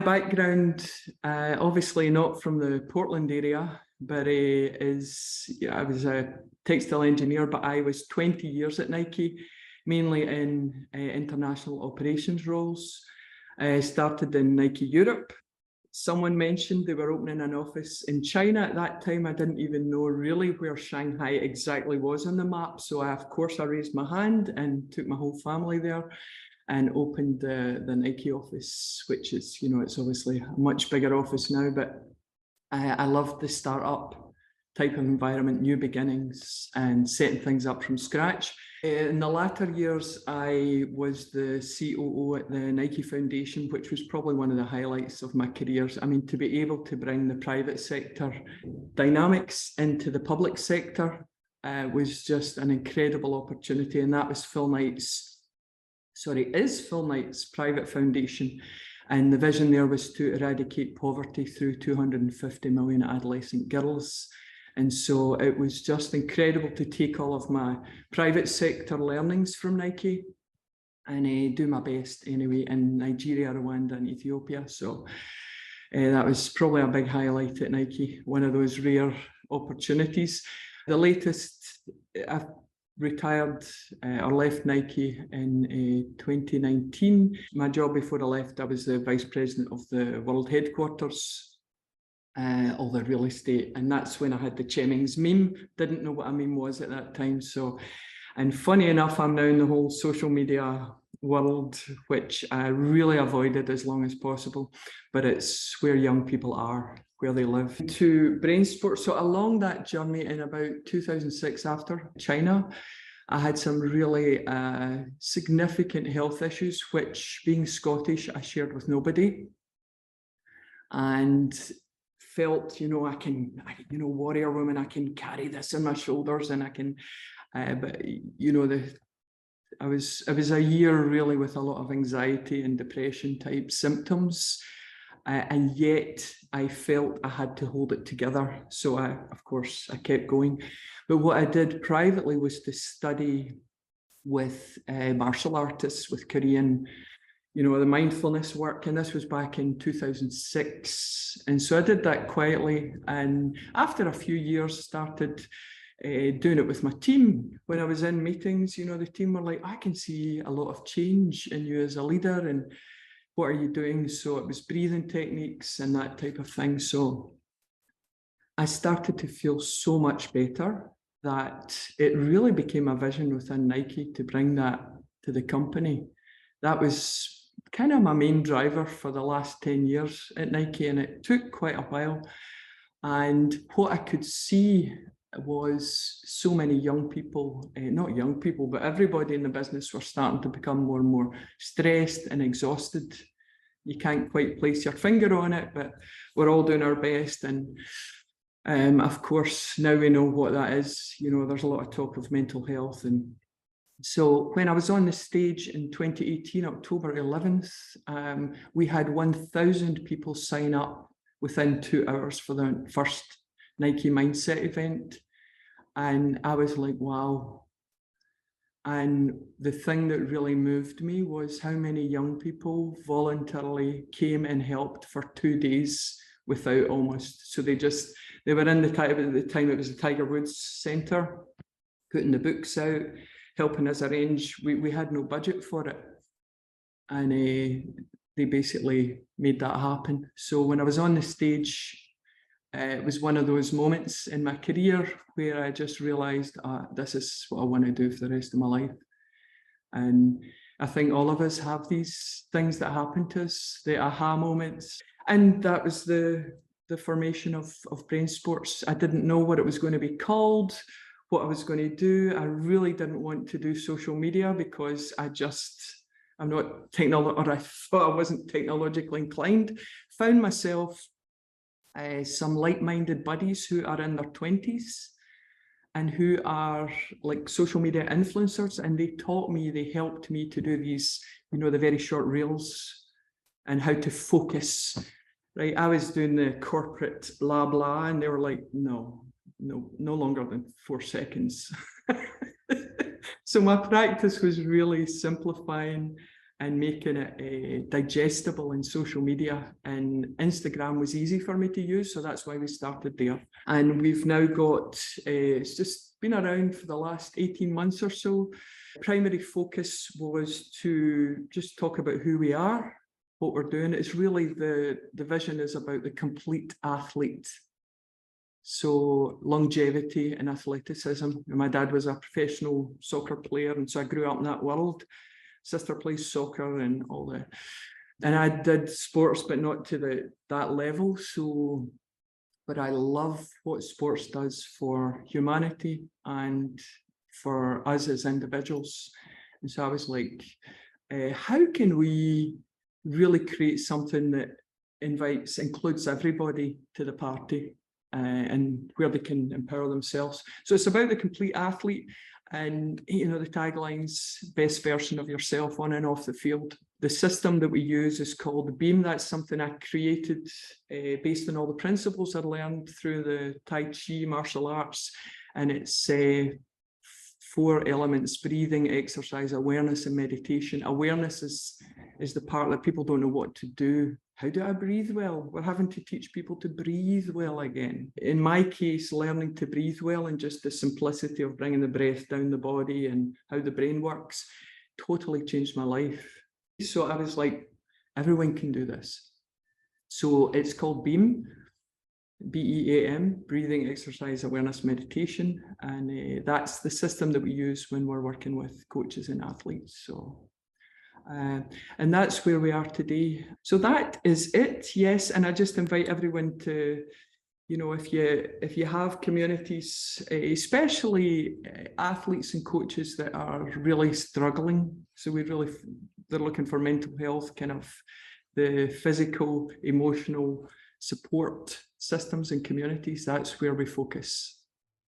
Background, obviously not from the Portland area, but I was a textile engineer, but I was 20 years at Nike, mainly in international operations roles. I started in Nike Europe. Someone mentioned they were opening an office in China. At that time, I didn't even know really where Shanghai exactly was on the map. So of course, I raised my hand and took my whole family there and opened the Nike office, which is, it's obviously a much bigger office now, but I loved the startup type of environment, new beginnings and setting things up from scratch. In the latter years, I was the COO at the Nike Foundation, which was probably one of the highlights of my career. I mean, to be able to bring the private sector dynamics into the public sector was just an incredible opportunity. And that was is Phil Knight's private foundation. And the vision there was to eradicate poverty through 250 million adolescent girls. And so it was just incredible to take all of my private sector learnings from Nike and do my best anyway in Nigeria, Rwanda, and Ethiopia. So that was probably a big highlight at Nike, one of those rare opportunities. The latest, I've retired or left Nike in 2019. My job before I left, I was the vice president of the world headquarters, all the real estate, and that's when I had the Hemmings meme. Didn't know what a meme was at that time. So, and funny enough, I'm now in the whole social media world, which I really avoided as long as possible, but it's where young people are, where they live. To brain sports, so along that journey in about 2006 after China, I had some really significant health issues, which being Scottish, I shared with nobody. And felt, I can, warrior woman, I can carry this on my shoulders and I can, but I was a year really with a lot of anxiety and depression type symptoms. And yet I felt I had to hold it together. So of course, I kept going. But what I did privately was to study with martial artists, with Korean, the mindfulness work. And this was back in 2006. And so I did that quietly. And after a few years, started doing it with my team. When I was in meetings, the team were like, I can see a lot of change in you as a leader. And what are you doing? So it was breathing techniques and that type of thing. So I started to feel so much better that it really became a vision within Nike to bring that to the company. That was kind of my main driver for the last 10 years at Nike, and it took quite a while. And what I could see was so many young people, not young people, but everybody in the business were starting to become more and more stressed and exhausted. You can't quite place your finger on it, but we're all doing our best. And of course, now we know what that is. There's a lot of talk of mental health. And so when I was on the stage in 2018, October 11th, we had 1,000 people sign up within 2 hours for the first Nike Mindset event. And I was like, wow. And the thing that really moved me was how many young people voluntarily came and helped for 2 days without almost. So they were in at the time it was the Tiger Woods Centre, putting the books out, helping us arrange. We had no budget for it. And they basically made that happen. So when I was on the stage, it was one of those moments in my career where I just realized this is what I want to do for the rest of my life. And I think all of us have these things that happen to us, the aha moments. And that was the formation of Brain Sports. I didn't know what it was going to be called, what I was going to do. I really didn't want to do social media because I'm not or I thought I wasn't technologically inclined. Found myself some like-minded buddies who are in their 20s and who are like social media influencers, and they helped me to do these, the very short reels and how to focus, right? I was doing the corporate blah, blah, and they were like, no longer than 4 seconds. So my practice was really simplifying and making it digestible in social media. And Instagram was easy for me to use, so that's why we started there. And we've now got, it's just been around for the last 18 months or so. Primary focus was to just talk about who we are, what we're doing. It's really the vision is about the complete athlete. So longevity and athleticism. My dad was a professional soccer player, and so I grew up in that world. Sister plays soccer and all that. And I did sports, but not to that level. So, but I love what sports does for humanity and for us as individuals. And so I was like, how can we really create something that includes everybody to the party, and where they can empower themselves? So it's about the complete athlete, and the tagline's best version of yourself on and off the field. The system that we use is called BEAM. That's something I created based on all the principles I learned through the Tai Chi martial arts, and it's 4 elements: breathing, exercise, awareness, and meditation. Awareness is the part that people don't know what to do. How do I breathe well? We're having to teach people to breathe well again. In my case, learning to breathe well and just the simplicity of bringing the breath down the body and how the brain works totally changed my life. So I was like, everyone can do this. So it's called BEAM. BEAM, breathing, exercise, awareness, meditation. And that's the system that we use when we're working with coaches and athletes. So, and that's where we are today. So that is it, yes. And I just invite everyone to, if you have communities, especially athletes and coaches that are really struggling. So they're looking for mental health, kind of the physical, emotional support systems and communities. That's where we focus.